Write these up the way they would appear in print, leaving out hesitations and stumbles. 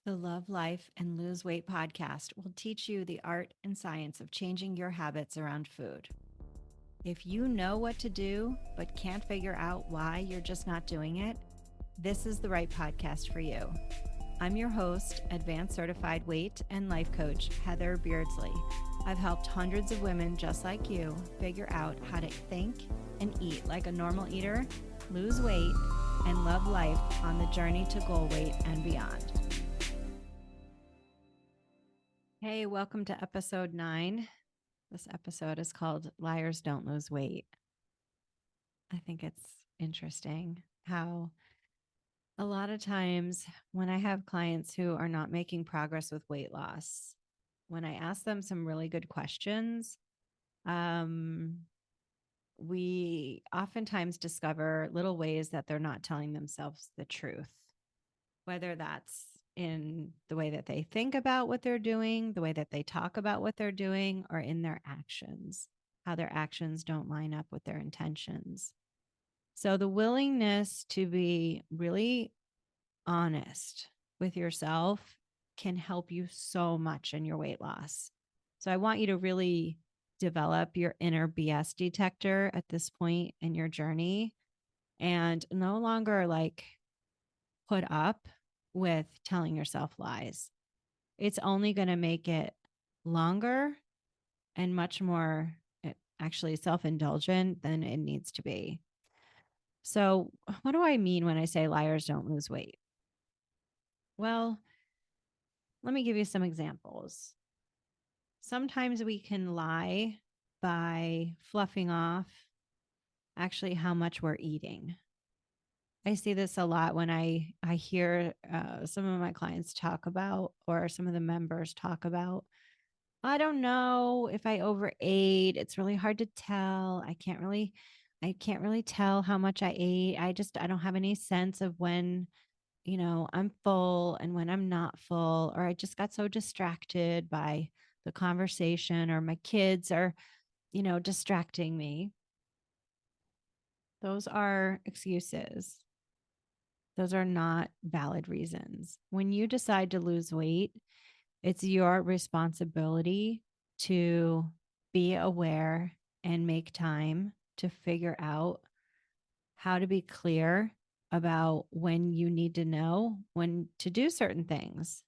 The Love, Life, and Lose Weight podcast will teach you the art and science of changing your habits around food. If you know what to do, but can't figure out why you're just not doing it, this is the right podcast for you. I'm your host, Advanced Certified Weight and Life Coach, Heather Beardsley. I've helped hundreds of women just like you figure out how to think and eat like a normal eater, lose weight, and love life on the journey to goal weight and beyond. Hey, welcome to episode 9. This episode is called Liars Don't Lose Weight. I think it's interesting how a lot of times when I have clients who are not making progress with weight loss, when I ask them some really good questions, we oftentimes discover little ways that they're not telling themselves the truth, whether that's in the way that they think about what they're doing, the way that they talk about what they're doing, or in their actions, how their actions don't line up with their intentions. So the willingness to be really honest with yourself can help you so much in your weight loss. So I want you to really develop your inner BS detector at this point in your journey and no longer put up with telling yourself lies. It's only going to make it longer and much more actually self-indulgent than it needs to be. So, what do I mean when I say liars don't lose weight? Well, let me give you some examples. Sometimes we can lie by fluffing off actually how much we're eating. I see this a lot when I hear some of my clients talk about, or some of the members talk about, I don't know if I overate. It's really hard to tell. I can't really tell how much I ate. I don't have any sense of when, I'm full and when I'm not full, or I just got so distracted by the conversation, or my kids are, distracting me. Those are excuses. Those are not valid reasons. When you decide to lose weight, it's your responsibility to be aware and make time to figure out how to be clear about when you need to know when to do certain things,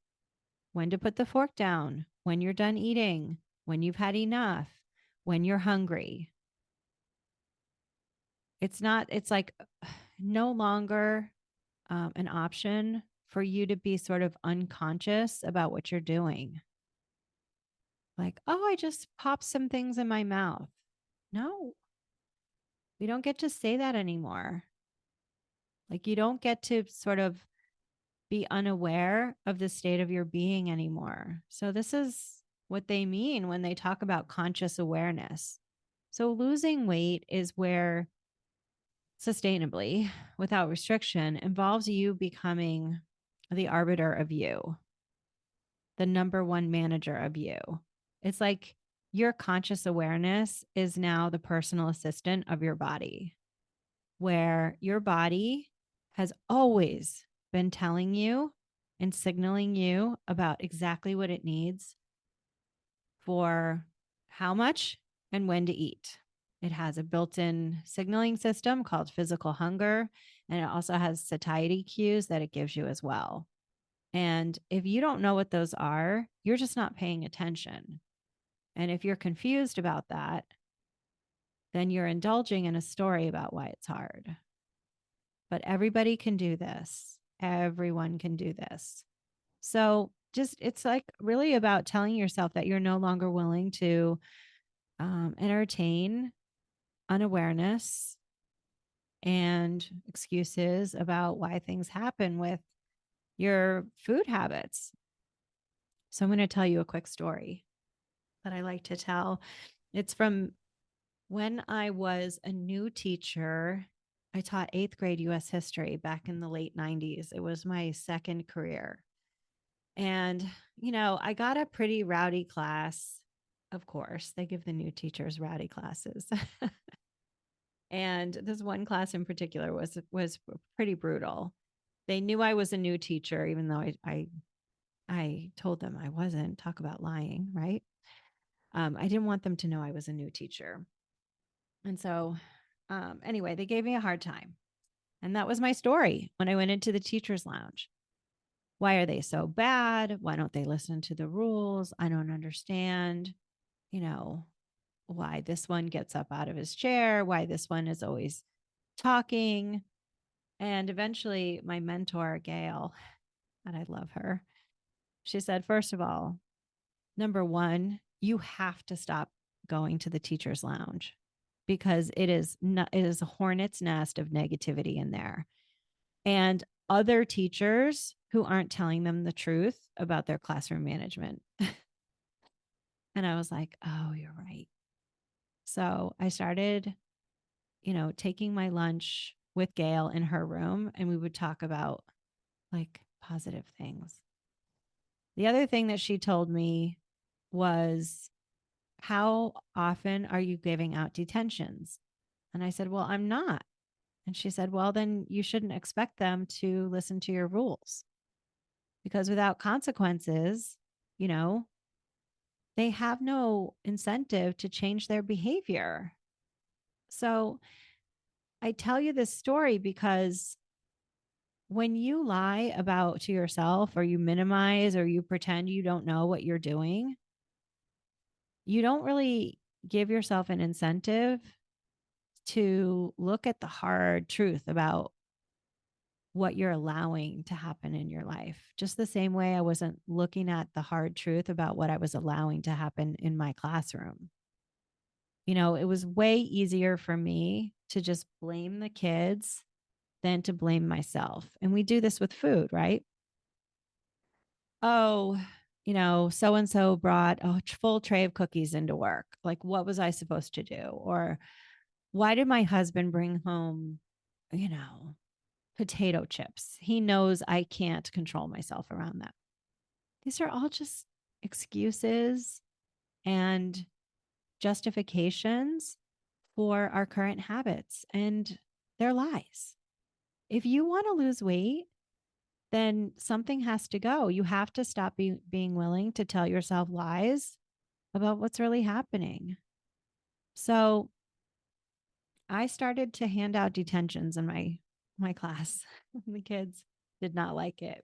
when to put the fork down, when you're done eating, when you've had enough, when you're hungry. It's like no longer an option for you to be sort of unconscious about what you're doing. Like, oh, I just popped some things in my mouth. No, we don't get to say that anymore. Like, you don't get to sort of be unaware of the state of your being anymore. So, this is what they mean when they talk about conscious awareness. So, losing weight is where sustainably, without restriction, involves you becoming the arbiter of you, the number one manager of you. It's like your conscious awareness is now the personal assistant of your body, where your body has always been telling you and signaling you about exactly what it needs for how much and when to eat. It has a built-in signaling system called physical hunger, and it also has satiety cues that it gives you as well. And if you don't know what those are, you're just not paying attention. And if you're confused about that, then you're indulging in a story about why it's hard. But everybody can do this. Everyone can do this. So it's like really about telling yourself that you're no longer willing to entertain unawareness and excuses about why things happen with your food habits. So I'm going to tell you a quick story that I like to tell. It's from when I was a new teacher. I taught 8th grade US history back in the late 90s. It was my second career. And, I got a pretty rowdy class. Of course, they give the new teachers rowdy classes. And this one class in particular was pretty brutal. They knew I was a new teacher, even though I I told them I wasn't. Talk about lying, right? I didn't want them to know I was a new teacher. And so, anyway, they gave me a hard time. And that was my story when I went into the teacher's lounge. Why are they so bad? Why don't they listen to the rules? I don't understand, you know, why this one gets up out of his chair, why this one is always talking. And eventually, my mentor, Gail, and I love her, she said, first of all, number one, you have to stop going to the teacher's lounge because it is a hornet's nest of negativity in there. And other teachers who aren't telling them the truth about their classroom management. And I was like, oh, you're right. So I started, taking my lunch with Gail in her room, and we would talk about like positive things. The other thing that she told me was, how often are you giving out detentions? And I said, well, I'm not. And she said, well, then you shouldn't expect them to listen to your rules because without consequences, you know, they have no incentive to change their behavior. So I tell you this story because when you lie about to yourself or you minimize or you pretend you don't know what you're doing, you don't really give yourself an incentive to look at the hard truth about what you're allowing to happen in your life. Just the same way I wasn't looking at the hard truth about what I was allowing to happen in my classroom. It was way easier for me to just blame the kids than to blame myself. And we do this with food, right? Oh, so and so brought a full tray of cookies into work. Like, what was I supposed to do? Or why did my husband bring home, you know, potato chips? He knows I can't control myself around that. These are all just excuses and justifications for our current habits, and they're lies. If you want to lose weight, then something has to go. You have to stop being willing to tell yourself lies about what's really happening. So I started to hand out detentions in my class. The kids did not like it.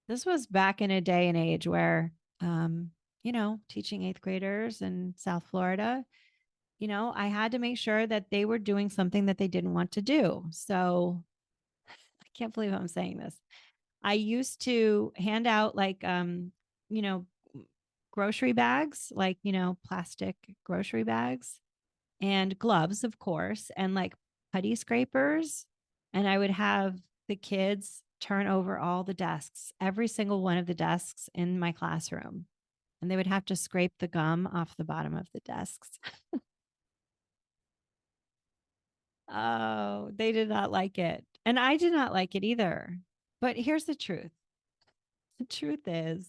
This was back in a day and age where, teaching eighth graders in South Florida, I had to make sure that they were doing something that they didn't want to do. So I can't believe I'm saying this. I used to hand out like, you know, grocery bags, like, plastic grocery bags and gloves, of course, and like putty scrapers. And I would have the kids turn over all the desks, every single one of the desks in my classroom. And they would have to scrape the gum off the bottom of the desks. Oh, they did not like it. And I did not like it either. But here's the truth. The truth is,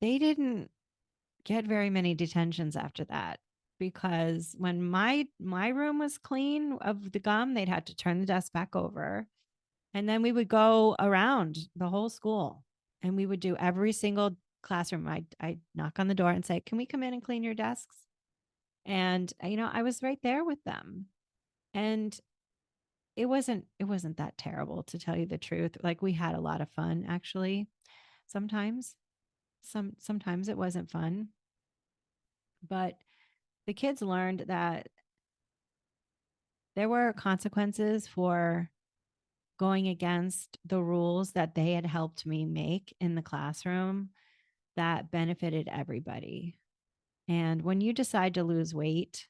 they didn't get very many detentions after that because when my room was clean of the gum, they'd had to turn the desk back over. And then we would go around the whole school and we would do every single classroom. I'd knock on the door and say, "Can we come in and clean your desks?" And I was right there with them. And it wasn't that terrible, to tell you the truth. Like, we had a lot of fun actually. Sometimes sometimes it wasn't fun, but the kids learned that there were consequences for going against the rules that they had helped me make in the classroom that benefited everybody. And when you decide to lose weight,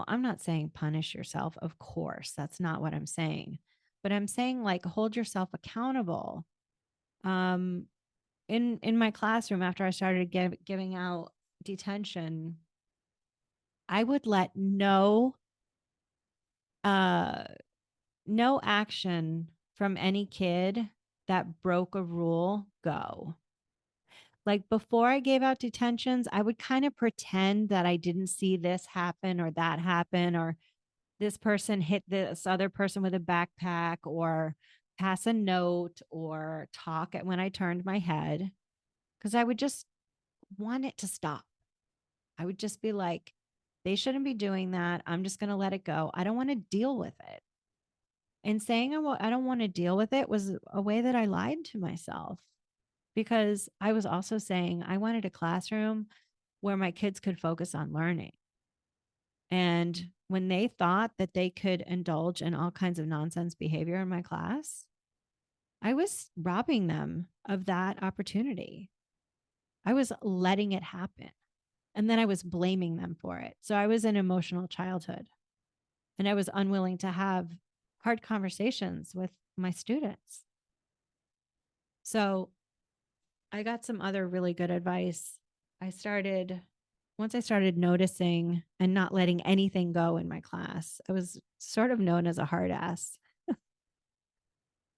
I'm not saying punish yourself. Of course, that's not what I'm saying. But I'm saying, like, hold yourself accountable. In my classroom, after I started giving out detention, I would let uh no action from any kid that broke a rule go. Like, before I gave out detentions, I would kind of pretend that I didn't see this happen or that happen, or this person hit this other person with a backpack, or pass a note or talk when I turned my head because I would just want it to stop. I would just be like, they shouldn't be doing that. I'm just going to let it go. I don't want to deal with it. And saying I don't want to deal with it was a way that I lied to myself because I was also saying I wanted a classroom where my kids could focus on learning. And when they thought that they could indulge in all kinds of nonsense behavior in my class, I was robbing them of that opportunity. I was letting it happen. And then I was blaming them for it. So I was in emotional childhood and I was unwilling to have hard conversations with my students. So I got some other really good advice. Once I started noticing and not letting anything go in my class, I was sort of known as a hard ass.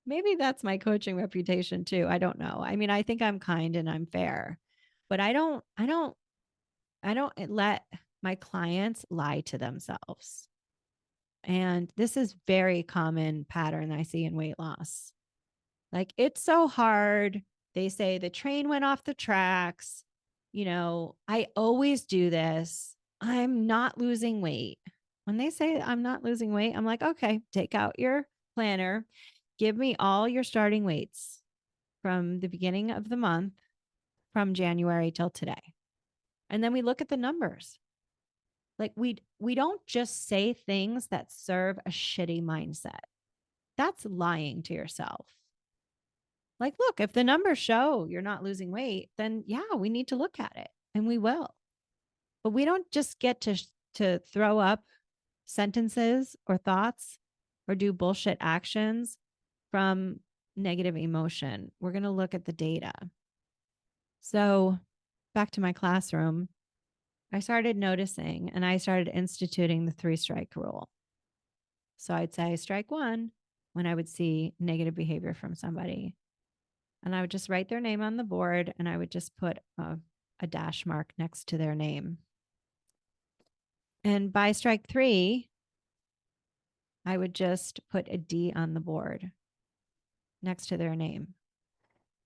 Maybe that's my coaching reputation too. I don't know. I mean, I think I'm kind and I'm fair, but I don't let my clients lie to themselves. And this is very common pattern I see in weight loss. Like it's so hard. They say the train went off the tracks. I always do this. I'm not losing weight. When they say I'm not losing weight, I'm like, okay, take out your planner. Give me all your starting weights from the beginning of the month, from January till today. And then we look at the numbers. Like we don't just say things that serve a shitty mindset. That's lying to yourself. Like, look, if the numbers show you're not losing weight, then yeah, we need to look at it and we will. But we don't just get to throw up sentences or thoughts or do bullshit actions from negative emotion. We're going to look at the data. So, back to my classroom, I started noticing and I started instituting the 3-strike rule. So I'd say strike 1 when I would see negative behavior from somebody. And I would just write their name on the board and I would just put a dash mark next to their name. And by strike 3, I would just put a D on the board next to their name.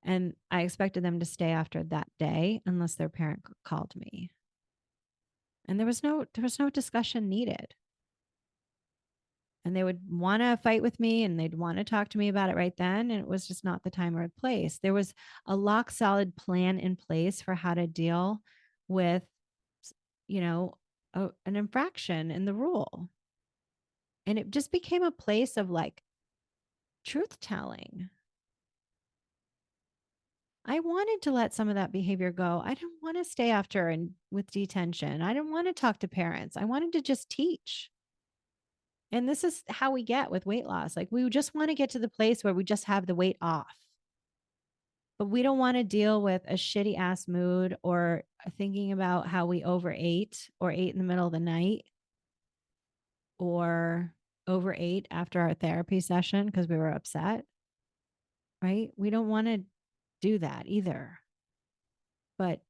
And I expected them to stay after that day unless their parent called me. And there was no discussion needed. And they would want to fight with me and they'd want to talk to me about it right then. And it was just not the time or place. There was a lock solid plan in place for how to deal with, an infraction in the rule. And it just became a place of like truth telling. I wanted to let some of that behavior go. I didn't want to stay after and with detention. I didn't want to talk to parents. I wanted to just teach. And this is how we get with weight loss. Like we just want to get to the place where we just have the weight off. But we don't want to deal with a shitty ass mood or thinking about how we overate or ate in the middle of the night or overate after our therapy session because we were upset. Right? We don't want to do that either. But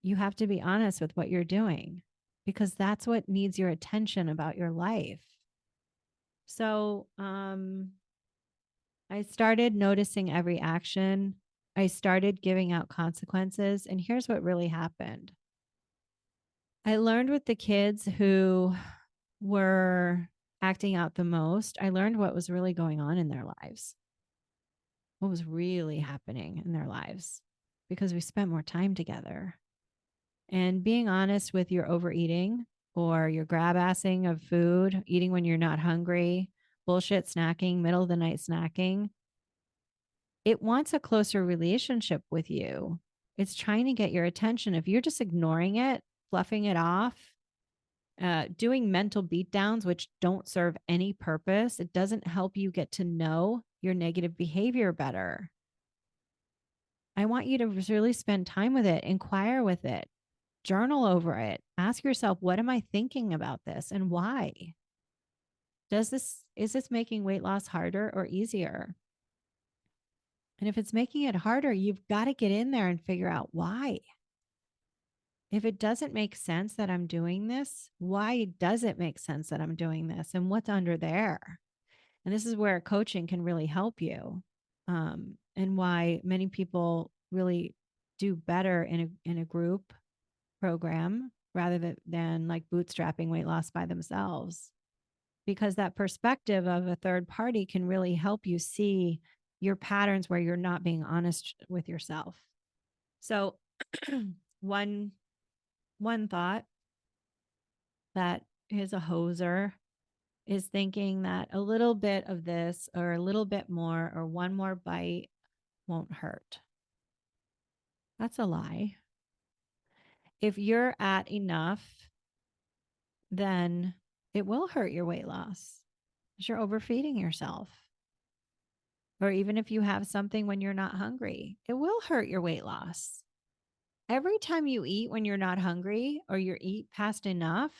you have to be honest with what you're doing because that's what needs your attention about your life. So, I started noticing every action. I started giving out consequences. And here's what really happened. I learned with the kids who were acting out the most, I learned what was really going on in their lives, what was really happening in their lives because we spent more time together. And being honest with your overeating or your grab assing of food, eating when you're not hungry, bullshit snacking, middle of the night snacking, it wants a closer relationship with you. It's trying to get your attention. If you're just ignoring it, fluffing it off, doing mental beatdowns, which don't serve any purpose, it doesn't help you get to know your negative behavior better. I want you to really spend time with it, inquire with it, journal over it. Ask yourself, what am I thinking about this and why? Is this making weight loss harder or easier? And if it's making it harder, you've got to get in there and figure out why. If it doesn't make sense that I'm doing this, why does it make sense that I'm doing this? And what's under there? And this is where coaching can really help you. And why many people really do better in a group program rather than like bootstrapping weight loss by themselves, because that perspective of a third party can really help you see your patterns where you're not being honest with yourself. So one thought that is a hoser is thinking that a little bit of this or a little bit more or one more bite won't hurt. That's a lie. If you're at enough, then it will hurt your weight loss because you're overfeeding yourself. Or even if you have something when you're not hungry, it will hurt your weight loss. Every time you eat when you're not hungry or you eat past enough,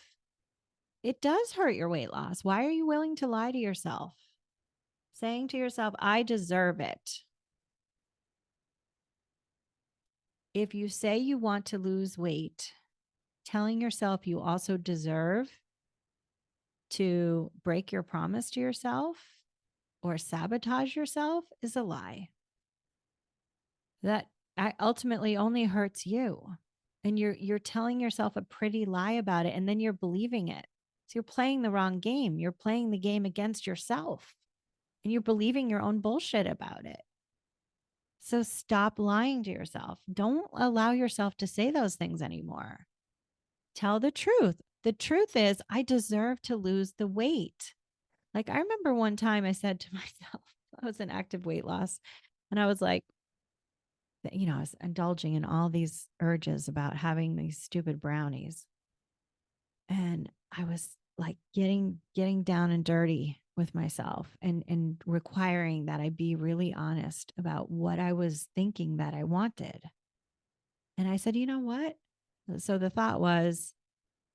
it does hurt your weight loss. Why are you willing to lie to yourself? Saying to yourself, I deserve it. If you say you want to lose weight, telling yourself you also deserve to break your promise to yourself or sabotage yourself is a lie. That ultimately only hurts you. And you're telling yourself a pretty lie about it, and then you're believing it. So you're playing the wrong game. You're playing the game against yourself, and you're believing your own bullshit about it. So stop lying to yourself. Don't allow yourself to say those things anymore. Tell the truth. The truth is, I deserve to lose the weight. Like, I remember one time I said to myself, I was in active weight loss, and I was like, I was indulging in all these urges about having these stupid brownies. And I was like getting down and dirty with myself and requiring that I be really honest about what I was thinking that I wanted. And I said, you know what? So the thought was,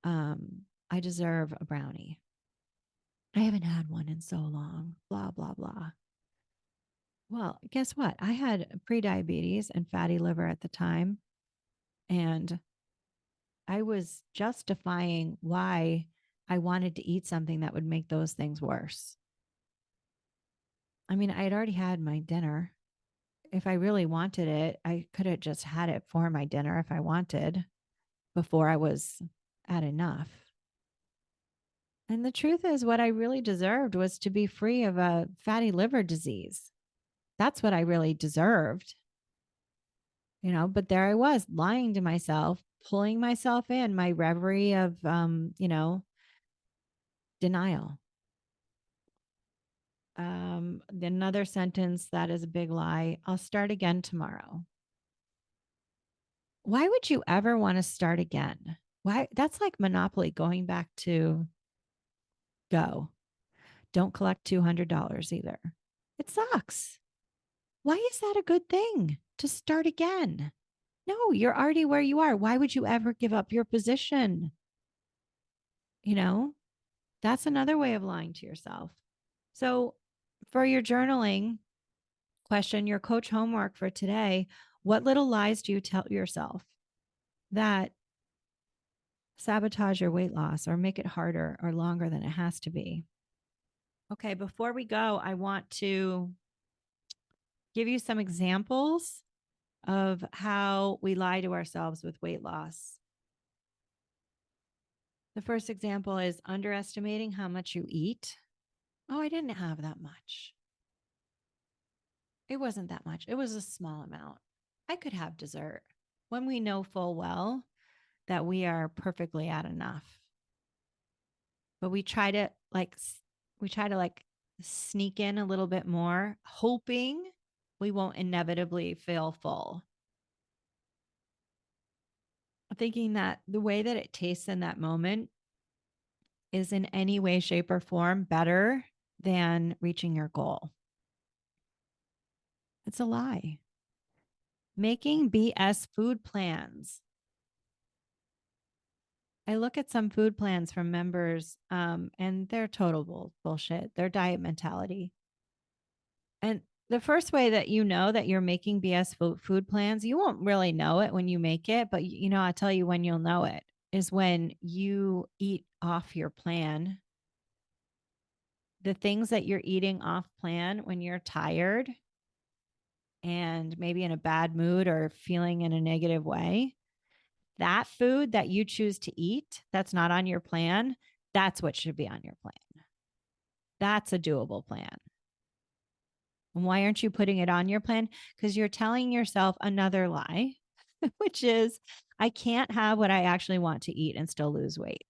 I deserve a brownie. I haven't had one in so long, blah, blah, blah. Well, guess what? I had prediabetes and fatty liver at the time. And I was justifying why I wanted to eat something that would make those things worse. I mean, I had already had my dinner. If I really wanted it, I could have just had it for my dinner if I wanted before I was at enough. And the truth is, what I really deserved was to be free of a fatty liver disease. That's what I really deserved, but there I was lying to myself, pulling myself in my reverie of, denial. Another sentence that is a big lie. I'll start again tomorrow. Why would you ever want to start again? Why? That's like Monopoly going back to go. Don't collect $200 either. It sucks. Why is that a good thing to start again? No, you're already where you are. Why would you ever give up your position? That's another way of lying to yourself. So for your journaling question, your coach homework for today, what little lies do you tell yourself that sabotage your weight loss or make it harder or longer than it has to be? Okay, before we go, I want to give you some examples of how we lie to ourselves with weight loss. The first example is underestimating how much you eat. Oh, I didn't have that much. It wasn't that much. It was a small amount. I could have dessert when we know full well that we are perfectly at enough. But we try to sneak in a little bit more, hoping we won't inevitably feel full. Thinking that the way that it tastes in that moment is in any way, shape, or form better than reaching your goal. It's a lie. Making BS food plans. I look at some food plans from members, and they're total bullshit. They're diet mentality. And the first way that you know that you're making BS food plans, you won't really know it when you make it, but I'll tell you when you'll know it is when you eat off your plan the things that you're eating off plan when you're tired and maybe in a bad mood or feeling in a negative way, that food that you choose to eat that's not on your plan, that's what should be on your plan. That's a doable plan. And why aren't you putting it on your plan? Because you're telling yourself another lie, which is, I can't have what I actually want to eat and still lose weight.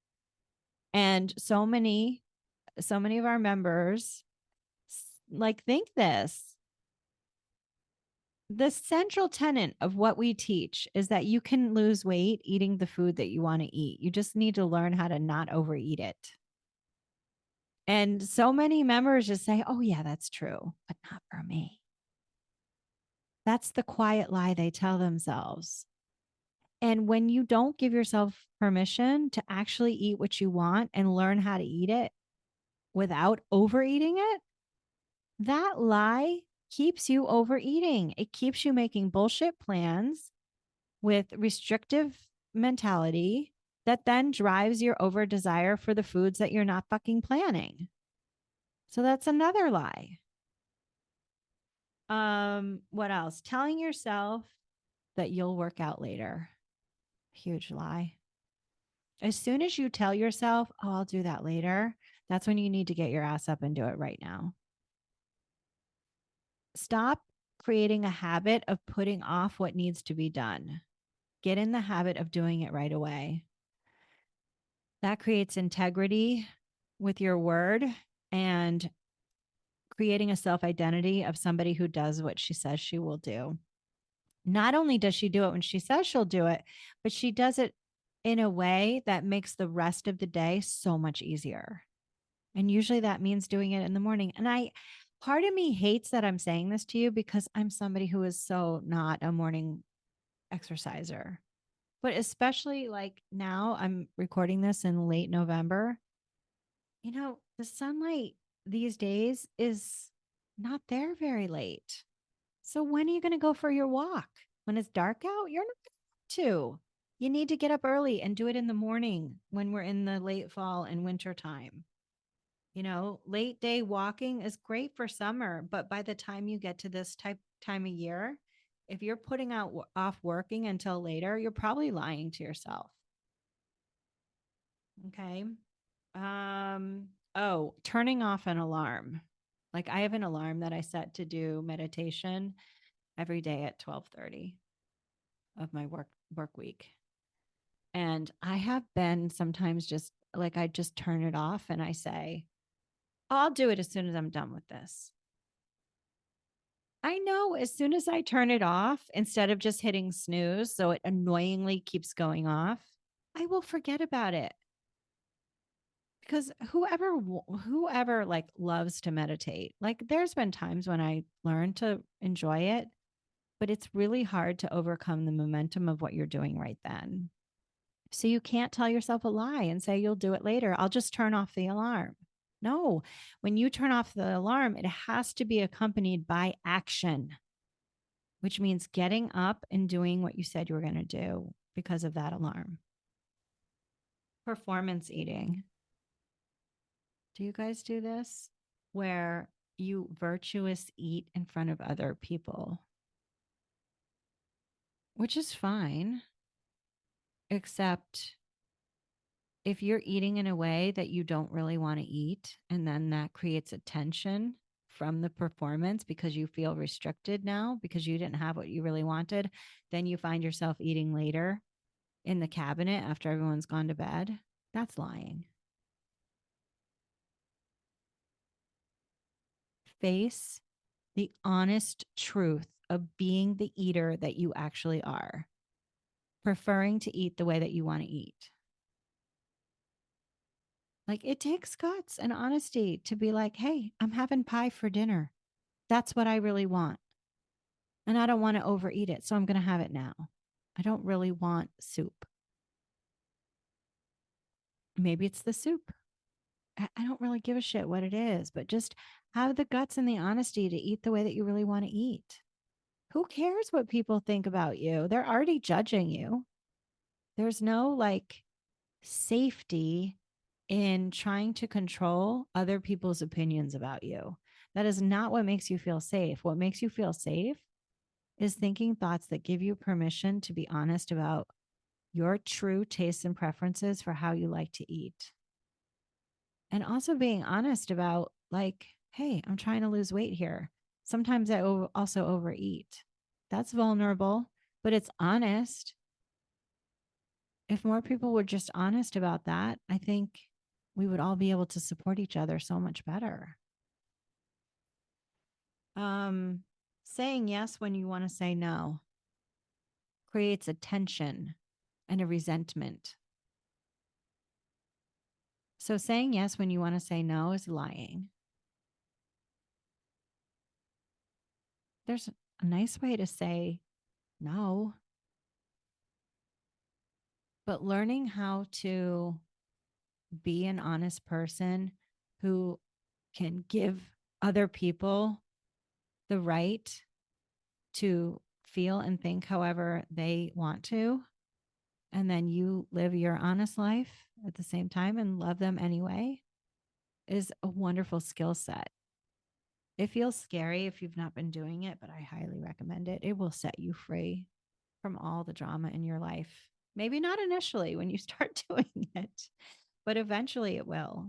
And so many of our members like think this. The central tenet of what we teach is that you can lose weight eating the food that you want to eat. You just need to learn how to not overeat it. And so many members just say, oh, yeah, that's true, but not for me. That's the quiet lie they tell themselves. And when you don't give yourself permission to actually eat what you want and learn how to eat it without overeating it, that lie keeps you overeating. It keeps you making bullshit plans with restrictive mentality that then drives your over desire for the foods that you're not fucking planning. So that's another lie. What else? Telling yourself that you'll work out later. Huge lie. As soon as you tell yourself, oh, I'll do that later, that's when you need to get your ass up and do it right now. Stop creating a habit of putting off what needs to be done. Get in the habit of doing it right away. That creates integrity with your word and creating a self identity of somebody who does what she says she will do. Not only does she do it when she says she'll do it, but she does it in a way that makes the rest of the day so much easier. And usually that means doing it in the morning. And part of me hates that I'm saying this to you because I'm somebody who is so not a morning exerciser. But especially like now, I'm recording this in late November. The sunlight these days is not there very late. So when are you going to go for your walk? When it's dark out? You're not going to. You need to get up early and do it in the morning when we're in the late fall and winter time. Late day walking is great for summer, but by the time you get to this time of year, if you're putting off working until later, you're probably lying to yourself. Okay. Turning off an alarm. Like I have an alarm that I set to do meditation every day at 12:30 of my work week. And I have been sometimes just like I just turn it off and I say, I'll do it as soon as I'm done with this. I know as soon as I turn it off, instead of just hitting snooze, so it annoyingly keeps going off, I will forget about it. Because whoever like loves to meditate, like there's been times when I learned to enjoy it, but it's really hard to overcome the momentum of what you're doing right then. So you can't tell yourself a lie and say you'll do it later. I'll just turn off the alarm. No, when you turn off the alarm, it has to be accompanied by action, which means getting up and doing what you said you were going to do because of that alarm. Performance eating. Do you guys do this? Where you virtuous eat in front of other people, which is fine, except if you're eating in a way that you don't really want to eat, and then that creates a tension from the performance because you feel restricted now because you didn't have what you really wanted, then you find yourself eating later in the cabinet after everyone's gone to bed. That's lying. Face the honest truth of being the eater that you actually are, preferring to eat the way that you want to eat. Like it takes guts and honesty to be like, hey, I'm having pie for dinner. That's what I really want. And I don't want to overeat it. So I'm going to have it now. I don't really want soup. Maybe it's the soup. I don't really give a shit what it is, but just have the guts and the honesty to eat the way that you really want to eat. Who cares what people think about you? They're already judging you. There's no like safety in trying to control other people's opinions about you. That is not what makes you feel safe. What makes you feel safe is thinking thoughts that give you permission to be honest about your true tastes and preferences for how you like to eat. And also being honest about, like, hey, I'm trying to lose weight here. Sometimes I also overeat. That's vulnerable, but it's honest. If more people were just honest about that, I think we would all be able to support each other so much better. Um, Saying yes when you want to say no creates a tension and a resentment. So saying yes when you want to say no is lying. There's a nice way to say no, but learning how to be an honest person who can give other people the right to feel and think however they want to, and then you live your honest life at the same time and love them anyway, is a wonderful skill set. It feels scary if you've not been doing it, but I highly recommend it. It will set you free from all the drama in your life. Maybe not initially when you start doing it, but eventually it will.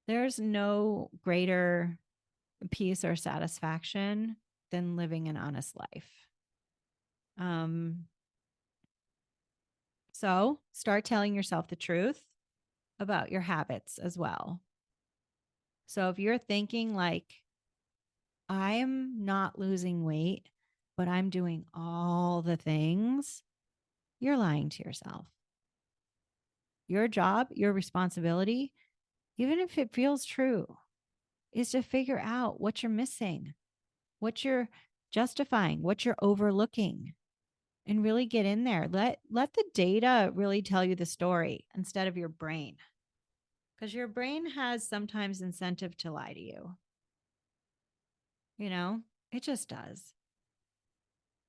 There's no greater peace or satisfaction than living an honest life. Um, so start telling yourself the truth about your habits as well. So if you're thinking like, I'm not losing weight, but I'm doing all the things, you're lying to yourself. Your job, your responsibility, even if it feels true, is to figure out what you're missing, what you're justifying, what you're overlooking, and really get in there. Let the data really tell you the story instead of your brain. Because your brain has sometimes incentive to lie to you. You know, it just does.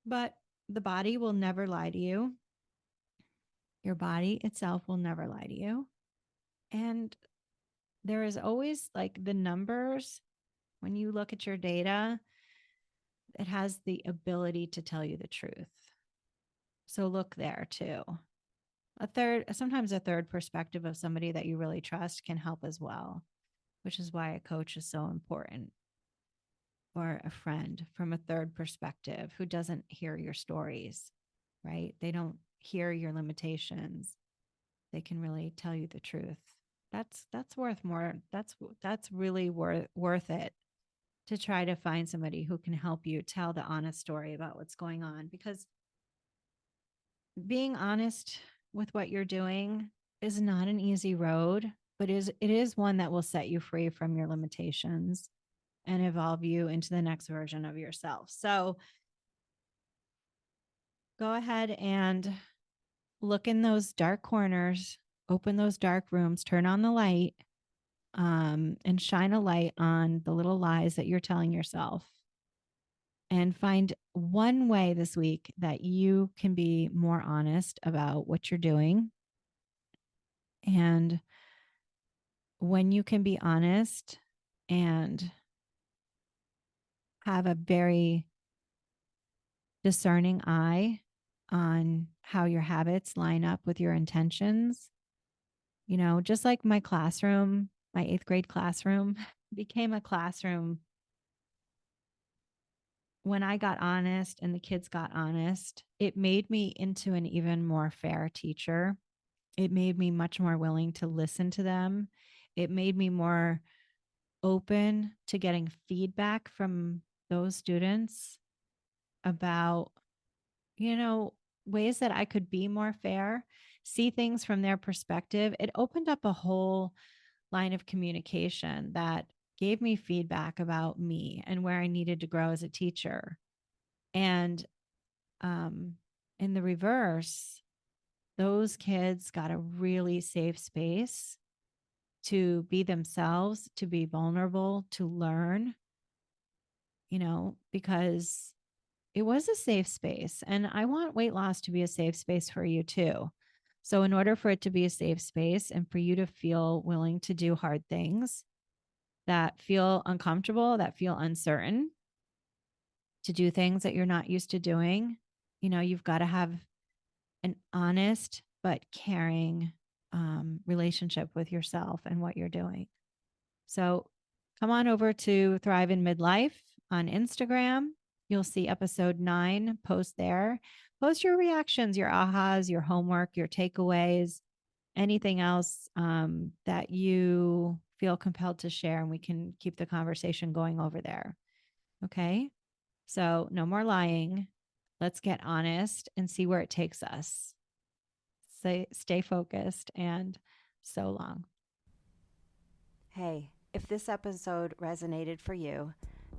But the body will never lie to you. Your body itself will never lie to you. And there is always like the numbers. When you look at your data, it has the ability to tell you the truth. So look there too. Sometimes a third perspective of somebody that you really trust can help as well, which is why a coach is so important, or a friend from a third perspective who doesn't hear your stories, right? They don't hear your limitations. They can really tell you the truth. That's worth more. That's really worth it to try to find somebody who can help you tell the honest story about what's going on, because being honest with what you're doing is not an easy road, but it is one that will set you free from your limitations and evolve you into the next version of yourself. So go ahead and look in those dark corners, open those dark rooms, turn on the light, and shine a light on the little lies that you're telling yourself. And find one way this week that you can be more honest about what you're doing. And when you can be honest and have a very discerning eye on how your habits line up with your intentions, you know, just like my classroom, my 8th grade classroom became a classroom when I got honest and the kids got honest. It made me into an even more fair teacher. It made me much more willing to listen to them. It made me more open to getting feedback from those students about, you know, ways that I could be more fair, see things from their perspective. It opened up a whole line of communication that gave me feedback about me and where I needed to grow as a teacher. And in the reverse, those kids got a really safe space to be themselves, to be vulnerable, to learn, you know, because it was a safe space. And I want weight loss to be a safe space for you too. So, in order for it to be a safe space and for you to feel willing to do hard things that feel uncomfortable, that feel uncertain, to do things that you're not used to doing, you've got to have an honest but caring relationship with yourself and what you're doing. So come on over to Thrive in Midlife on Instagram. You'll see episode 9, post there. Post your reactions, your ahas, your homework, your takeaways, anything else that you feel compelled to share, and we can keep the conversation going over there. Okay. So no more lying. Let's get honest and see where it takes us. Stay focused, and so long. Hey, if this episode resonated for you,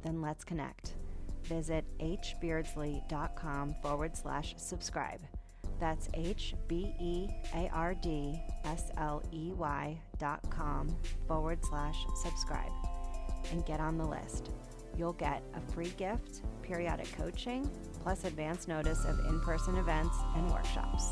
then let's connect. Visit hbeardsley.com/subscribe. That's HBEARDSLEY.com/subscribe and get on the list. You'll get a free gift, periodic coaching, plus advance notice of in-person events and workshops.